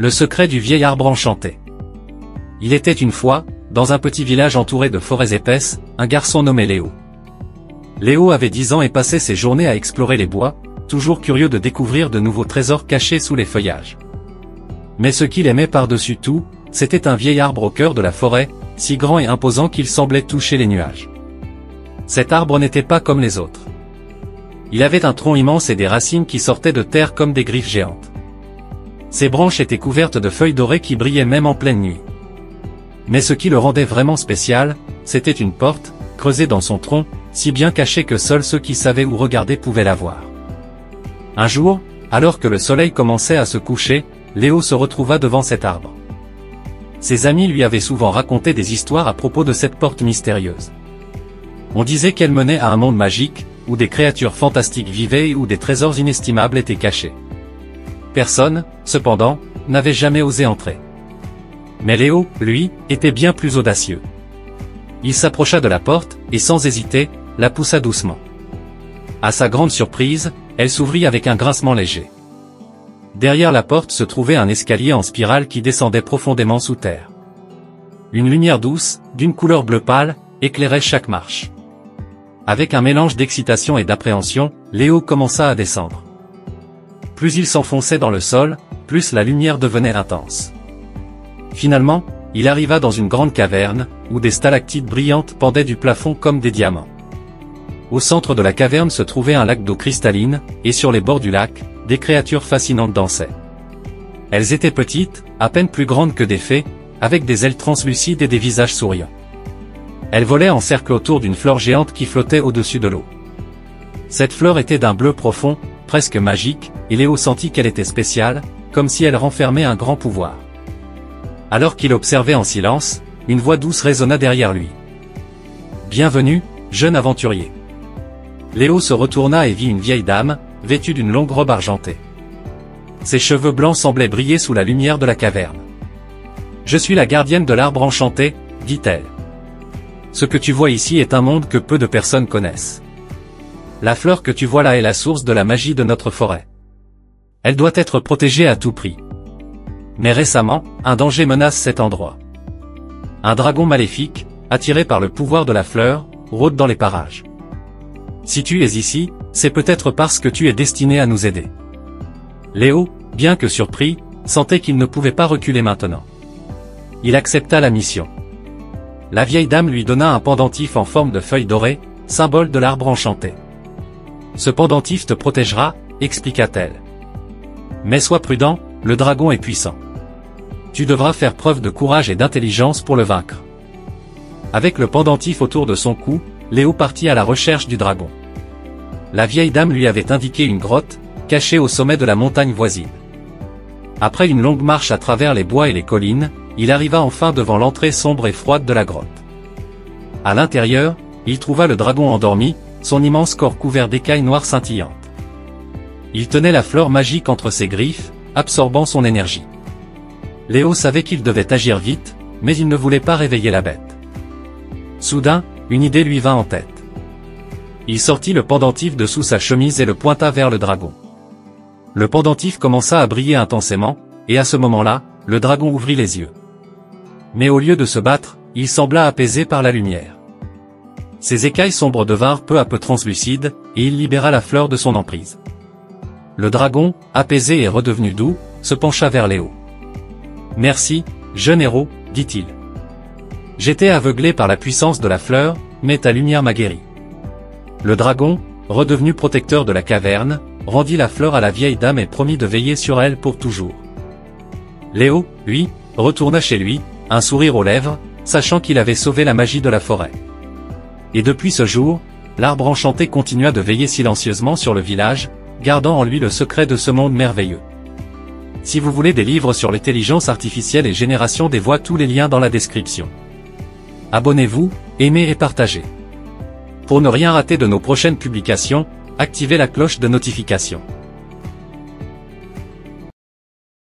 Le secret du vieil arbre enchanté. Il était une fois, dans un petit village entouré de forêts épaisses, un garçon nommé Léo. Léo avait 10 ans et passait ses journées à explorer les bois, toujours curieux de découvrir de nouveaux trésors cachés sous les feuillages. Mais ce qu'il aimait par-dessus tout, c'était un vieil arbre au cœur de la forêt, si grand et imposant qu'il semblait toucher les nuages. Cet arbre n'était pas comme les autres. Il avait un tronc immense et des racines qui sortaient de terre comme des griffes géantes. Ses branches étaient couvertes de feuilles dorées qui brillaient même en pleine nuit. Mais ce qui le rendait vraiment spécial, c'était une porte, creusée dans son tronc, si bien cachée que seuls ceux qui savaient où regarder pouvaient la voir. Un jour, alors que le soleil commençait à se coucher, Léo se retrouva devant cet arbre. Ses amis lui avaient souvent raconté des histoires à propos de cette porte mystérieuse. On disait qu'elle menait à un monde magique, où des créatures fantastiques vivaient et où des trésors inestimables étaient cachés. Personne, cependant, n'avait jamais osé entrer. Mais Léo, lui, était bien plus audacieux. Il s'approcha de la porte, et sans hésiter, la poussa doucement. À sa grande surprise, elle s'ouvrit avec un grincement léger. Derrière la porte se trouvait un escalier en spirale qui descendait profondément sous terre. Une lumière douce, d'une couleur bleu pâle, éclairait chaque marche. Avec un mélange d'excitation et d'appréhension, Léo commença à descendre. Plus il s'enfonçait dans le sol, plus la lumière devenait intense. Finalement, il arriva dans une grande caverne, où des stalactites brillantes pendaient du plafond comme des diamants. Au centre de la caverne se trouvait un lac d'eau cristalline, et sur les bords du lac, des créatures fascinantes dansaient. Elles étaient petites, à peine plus grandes que des fées, avec des ailes translucides et des visages souriants. Elles volaient en cercle autour d'une fleur géante qui flottait au-dessus de l'eau. Cette fleur était d'un bleu profond, presque magique, et Léo sentit qu'elle était spéciale, comme si elle renfermait un grand pouvoir. Alors qu'il observait en silence, une voix douce résonna derrière lui. « Bienvenue, jeune aventurier. » Léo se retourna et vit une vieille dame, vêtue d'une longue robe argentée. Ses cheveux blancs semblaient briller sous la lumière de la caverne. « Je suis la gardienne de l'arbre enchanté, » dit-elle. « Ce que tu vois ici est un monde que peu de personnes connaissent. La fleur que tu vois là est la source de la magie de notre forêt. Elle doit être protégée à tout prix. Mais récemment, un danger menace cet endroit. Un dragon maléfique, attiré par le pouvoir de la fleur, rôde dans les parages. Si tu es ici, c'est peut-être parce que tu es destiné à nous aider. » Léo, bien que surpris, sentait qu'il ne pouvait pas reculer maintenant. Il accepta la mission. La vieille dame lui donna un pendentif en forme de feuille dorée, symbole de l'arbre enchanté. « Ce pendentif te protégera, » expliqua-t-elle. « Mais sois prudent, le dragon est puissant. Tu devras faire preuve de courage et d'intelligence pour le vaincre. » Avec le pendentif autour de son cou, Léo partit à la recherche du dragon. La vieille dame lui avait indiqué une grotte, cachée au sommet de la montagne voisine. Après une longue marche à travers les bois et les collines, il arriva enfin devant l'entrée sombre et froide de la grotte. À l'intérieur, il trouva le dragon endormi, son immense corps couvert d'écailles noires scintillantes. Il tenait la fleur magique entre ses griffes, absorbant son énergie. Léo savait qu'il devait agir vite, mais il ne voulait pas réveiller la bête. Soudain, une idée lui vint en tête. Il sortit le pendentif de sous sa chemise et le pointa vers le dragon. Le pendentif commença à briller intensément, et à ce moment-là, le dragon ouvrit les yeux. Mais au lieu de se battre, il sembla apaisé par la lumière. Ses écailles sombres devinrent peu à peu translucides, et il libéra la fleur de son emprise. Le dragon, apaisé et redevenu doux, se pencha vers Léo. « Merci, jeune héros, dit-il. J'étais aveuglé par la puissance de la fleur, mais ta lumière m'a guéri. » Le dragon, redevenu protecteur de la caverne, rendit la fleur à la vieille dame et promit de veiller sur elle pour toujours. Léo, lui, retourna chez lui, un sourire aux lèvres, sachant qu'il avait sauvé la magie de la forêt. Et depuis ce jour, l'arbre enchanté continua de veiller silencieusement sur le village, gardant en lui le secret de ce monde merveilleux. Si vous voulez des livres sur l'intelligence artificielle et génération des voix, tous les liens dans la description. Abonnez-vous, aimez et partagez. Pour ne rien rater de nos prochaines publications, activez la cloche de notification.